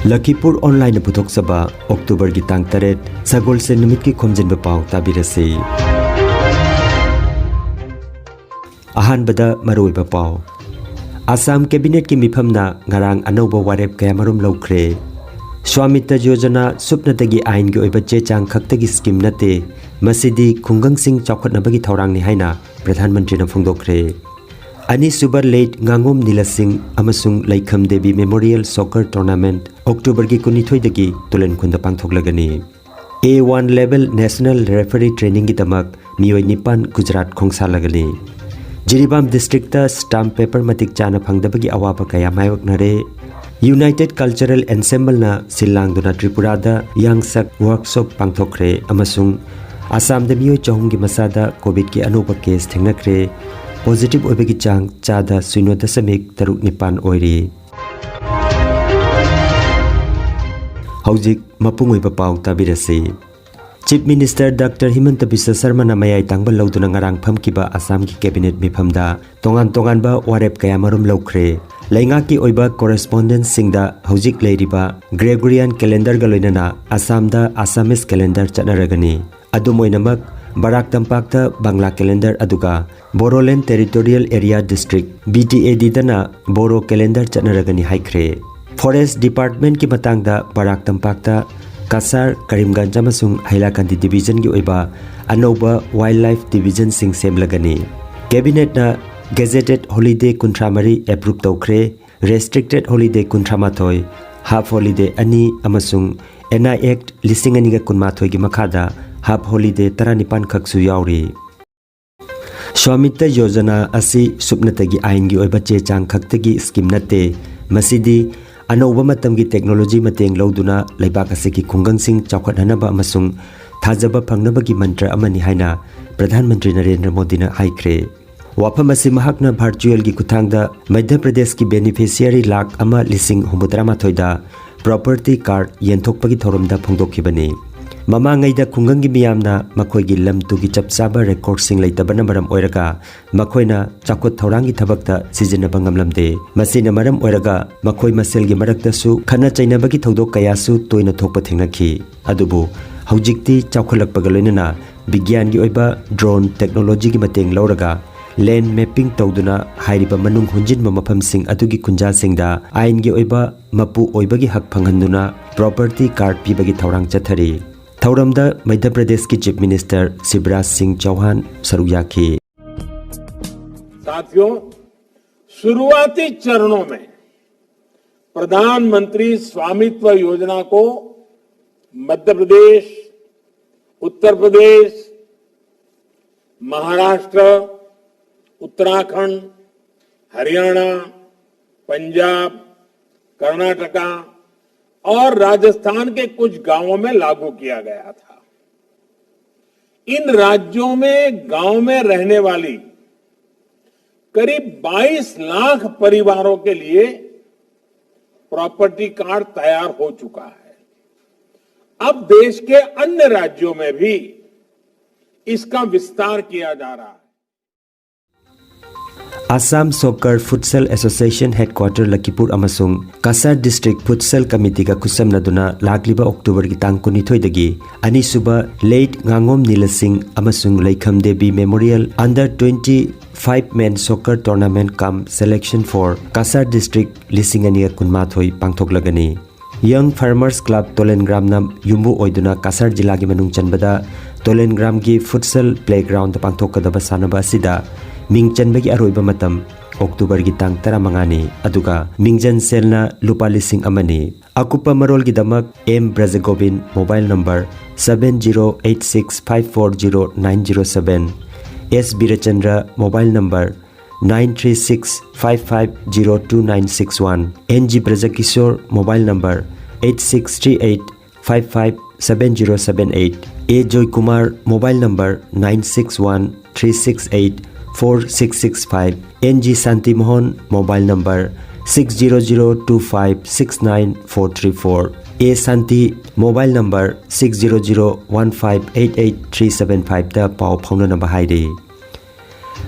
Lakhipuronline puthokchaba October gi tang 8 sagol se numit ki Khomjinba Pao tabirase. Ahanbada maroiba Pao Assam Cabinet ki mifamna ngarang anauba warep kaya marum laukhre. Swamita Yojana supnatagi ain gi oiba chechang khaktagi scheme nate masidi khungang sing chawkhatnabagi thorang ni haina Pradhan Mantri na phongdokre. Ani Subar Late Ngangom Nilasing amasung Laikham Devi Memorial Soccer Tournament October gi kunithoi dagi Tulen khunda pangthoklagani. A1 level National Referee Training gi damak mioi nipan Gujarat khongsalagani. Jiribam District ta stamp paper matik chana phangdabagi awaba kaya mayoknare. United Cultural Ensemble na silangduna Tripura da yangsak workshop pangthokre amasung Assam da mioi chahum gi masada COVID ki anuba case thengnakre. Positive oibagi chang chada 0.6 oiri. Haujik mapung oiba pau tabirasi. Chief Minister Dr. Himanta Biswa Sarma na mayai tangba lauduna ngarang phamkiba Assam ki cabinet mifamda tongan ba warep kaya marum laukhre. Lainga ki oiba correspondence singda haujik leiriba Gregorian calendar galoinana Assam da Assamese calendar chanaragani. Adumoinamak Barak Tampak ta Bangla calendar aduga Boroland Territorial Area District BTAD dana Boro calendar chanaragani haikre. Forest Department ki matangda Barak Tampak ta Kasar Karimganj amasung Hailakandi Division gi oiba Anoba Wildlife Division sing semlagani. Cabinet na Gazetted Holiday Kuntramari approve tawkre. Restricted Holiday Kuntramathoi Half Holiday ani amasung NI Act Lisingani ga kunmathoi gi makhada Half Holiday Taranipan khaksu yauri. Swamita Yojana asi supnatagi ain gi oiba chechang khaktagi scheme nate masidi anauba matamgi technology mateng lauduna laibak asiki khungang sing chawkhathanaba amasung thajaba phangnabagi mantra amani haina Pradhan Mantri Narendra Modi na haikre. Wafam asi mahakna virtual gi kuthangda Madhya Pradesh ki beneficiary lakh ama lising humbutramathoi da property card yenthokpagi thoromda phongdokhibani. Mamangai da khungangi miyamna makhoigi lamtugi chapsaba record sing leitabana maram oiraga makhoina chakot thaurangi thabakta sizinaba ngamlamde. Masina maram oiraga makhoi maselgi marakta su khana chainabagi thodok kayasu toina thokpa thengnakhi. Adubu haujikti chawkhalakpaga loinana bigyan gi oiba drone technology gi mateng lauraga land mapping tawduna hairiba manung hunjinba mafamsing adugi kunja singda ain gi oiba mapu oibagi hak phanghanduna property card pibagi thaurang chathari. Thauramda Madhya Pradesh की chief minister Shivraj Singh Chauhan सरुक याखी। साथियों, शुरुआती चरणों में प्रधानमंत्री स्वामित्व योजना को मध्य प्रदेश, उत्तर प्रदेश, महाराष्ट्र, उत्तराखंड, हरियाणा, पंजाब, कर्नाटका और राजस्थान के कुछ गांवों में लागू किया गया था। इन राज्यों में गांव में रहने वाली करीब 22 लाख परिवारों के लिए प्रॉपर्टी कार्ड तैयार हो चुका है। अब देश के अन्य राज्यों में भी इसका विस्तार किया जा रहा है। Assam Soccer Futsal Association Headquarter Lakhipur amasung Kasar District Futsal Committee ga kusamnaduna lagliba October gi tang 12 dagi ani suba Late Ngangom Nilasing amasung Laikham Devi Memorial Under 25 Men Soccer Tournament Cum Selection for Kasar District Lisingania kunmathoi pangthoklagani. Young Farmers Club Tolengram nam yumbu oiduna Kasar Jila gi manung chanbada Tolengram gi Futsal Playground pangthokadaba sanaba sida Mingchan bagi aroiba matam October gi tang 15 ni aduga Mingjan selna lupa lising amani. Akupa marol gi damak M Brajagovin mobile number 7086540907 S Birachandra mobile number 936550291 NG Brajakishore mobile number 8638557078 A Joy Kumar mobile number 9613684665 NG Santi Mohan mobile number 600256944 A Santi mobile number 600158837 da pau phone number haide.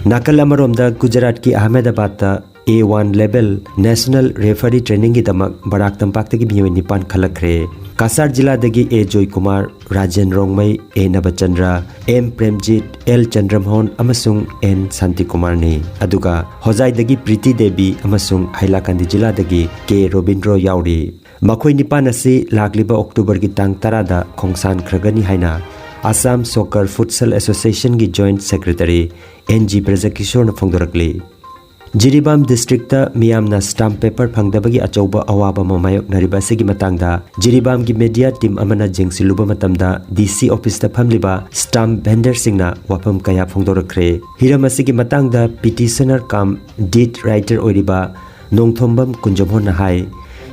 Nakal amaromda Gujarat ki Ahmedabad ta A1 level national referee training gi damak Barak Tampak tagi miyoi nipan khalakre. Kasar jila dagi A Joy Kumar, Rajen Rongmai, A Nabachandra, M Premjit, L Chandramhon amasung N Santi Kumar ni. Aduga Hozai dagi Priti Devi amasung Hailakandi jila dagi K Robindro yauri. Makhoi nipan asi lagliba October gi tang tarada khongsan khragani haina Assam Soccer Futsal Association gi Joint Secretary NG Brajakishore na phongdorakli. Jiribam district ta miyamna stamp paper phangdabagi achauba awaba mamayok nariba sigi matangda Jiribam gi media team amana jengsiluba matamda DC office ta phamliba stamp vendor singna wapam kaya phongdorakre. Hiram asigi matangda petitioner kam deed writer oiriba Nongthombam Kunjamhon na hai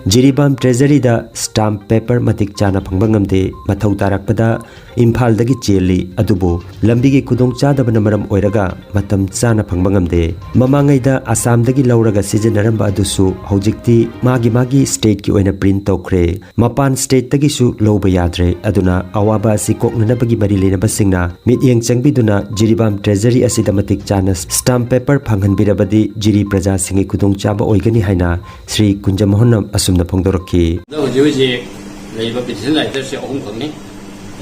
Jiribam Treasury da stamp paper matik chana phangbangam mathau tarakpada Imphal dagi cheli adubo lambi gi kudong chadabana maram oiraga matam chana phangbangam de mamangai da Assam dagi lauraga sijenaramba adusu hojikti magi state ki oina print tokre mapan state dagi su loba yadre aduna awaba asi koknana bagi mari lena basingna mityeng changbiduna Jiribam Treasury asida matik chana stamp paper phanghan birabadi Jiri praja singi kudong chaba oigani haina Sri Kunjamahon asumna phongdoraki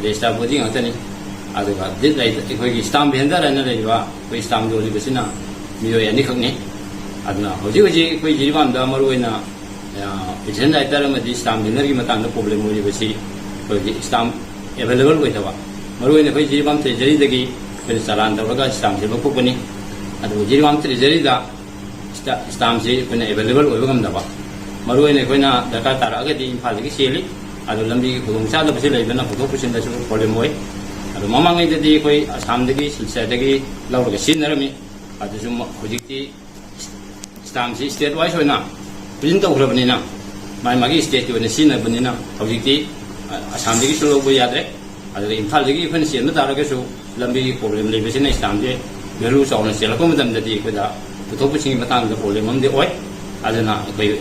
Resta bodi ngata ni aduga dit lai ikoi gi stamp vendor ana le ba koi stamp do li besina miyo ya ni khakni aduna hoji koi jiribam da maru ina petition lai tar ma di stamp vendor gi matang da problem hoji besi koi stamp available koi tawa maru ina koi jiribam treasury dagi koi salan da ga stamp se ko koni adu jiribam treasury da stamp se koi available koi gam da ba maru ina koi na data tar aga di imphal gi seli adu lambi khudong cha da basi leibana photo pusin da su problem hoy adu mamangai da di koi Assam dagi silsa dagi lauraga sinarami adu sum hojikti stamp si state wise hoina pusin ta urabani na mai magi state ki hoina sinabani na hojikti Assam dagi su lobo yadre adu Imphal dagi khon sin da taraga su lambi problem leibasi na stamp de beru sauna sela ko madam da di ko da photo pusin matang da problem am de hoy adu na koi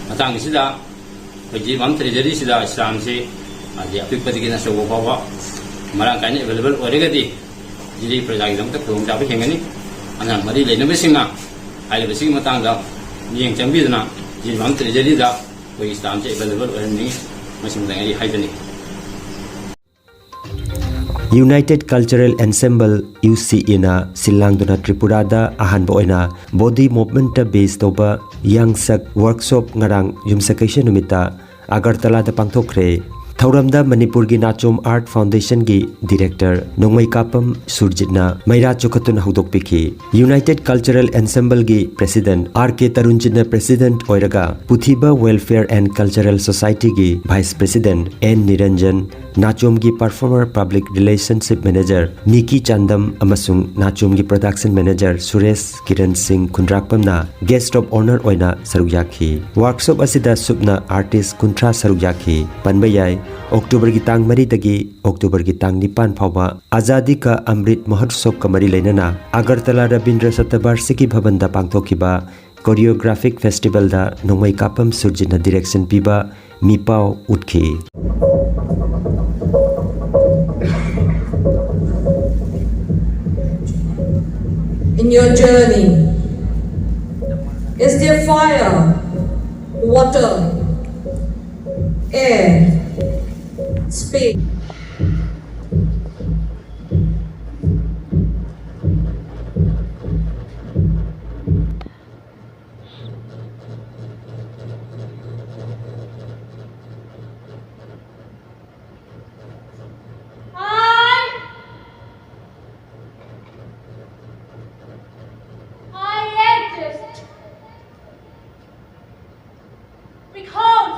matang si da Bagi mam treasury sida Assam se adi apik pati kena sogo bawa marang kaini available orega di jadi project dam tak kurang tapi hengani anak mari lena besinga ai besing matang da yang jambi dana jadi mam treasury da bagi Assam se available oreni masing dangai hai dani United Cultural Ensemble UCE na silang duna Tripura da ahan boina body movement ta base toba yang sak workshop ngarang yumsakation numita Agartala da pangthokre Thauramda Manipur gi Nachom Art Foundation gi director Nongmai Kapam Surjitna Maira Chokhatun Haudok Piki United Cultural Ensemble gi president RK Tarunjina president oiraga Puthiba Welfare and Cultural Society gi vice president N Niranjan Nachom gi performer public relationship manager Niki Chandam amasung Nachom gi production manager Suresh Kiran Singh Kundrakpamna guest of honor oina saruyakhi workshop asida subna artist kuntra saruyakhi panbayai October ki tang mari dagi October ki tang nipan phawa Azadi ka Amrit Mahotsav ka mari leinana Agartala Rabindra Satabarsiki Bhavan da pangthokiba choreographic festival da Nongmai Kapam Surjina direction piba Mipao Utki In your journey, is there fire, water, air, space? Because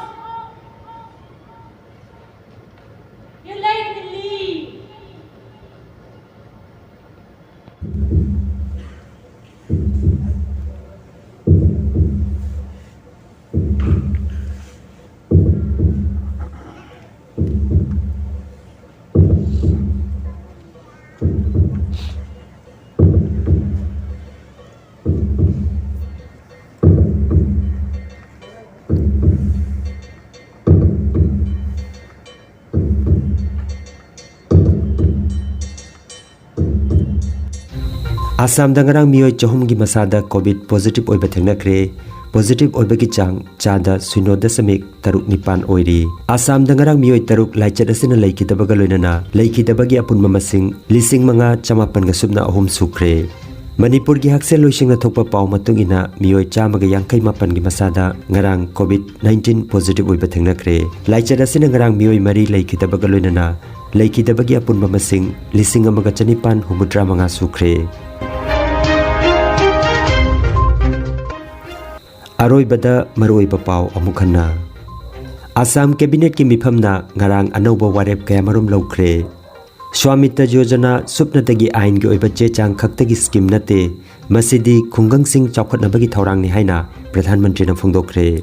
Assam dangarang miyoi chahum gi masada COVID positive oiba thengnakre positive oiba gi chang chada 0.36 oiri. Assam dangarang miyoi taruk laichat asina laikhidabaga loinana laikhidabagi apunma masing lising manga chamapan ga subna ahum sukre. Manipur gi haksel loisingna thokpa pau matung ina miyoi chamaga yangkai mapan gi masada ngarang COVID-19 positive oiba thengnakre. Laichat asina ngarang miyoi mari laikhidabaga loinana laikhidabagi apunma masing lising amaga chanipan humudra manga sukre. Aroi bada maroi pau amukhanna Assam cabinet ki mifamna ngarang anauba warep kaya marum laukre Swamita Yojana supnatagi ain gi oiba chechang khaktagi scheme nate masidi khungang sing chawkhatnabagi thorang ni haina Pradhan Mantri na phongdokre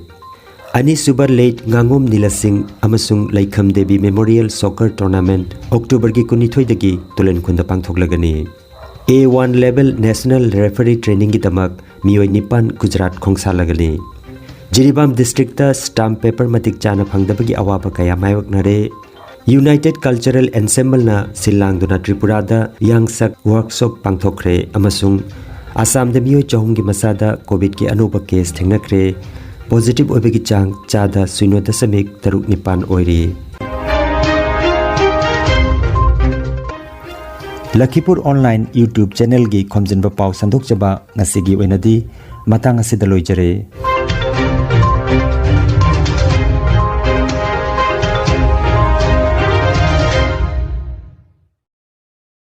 Ani Subar Late Ngangom Nilasing amasung Laikham Devi Memorial Soccer Tournament October gi 12 dagi tulen khunda pangthoklagani A1 level National Referee Training ki tamak miyoi nipan Gujarat khongsa lagani Jiribam district ta stamp paper matik chana phangdabagi awaba kaya mayok nare United Cultural Ensemble na silang duna Tripura da yangsak workshop pangthokre amasung Assam de miyoi chahum gi masada COVID ki anuba case thengnakre positive oibagi chang chada 0.36 oiri Lakhipuronline YouTube channel gi Khomjinba Pao sandok chaba ngasigi oinadi matang asida loijare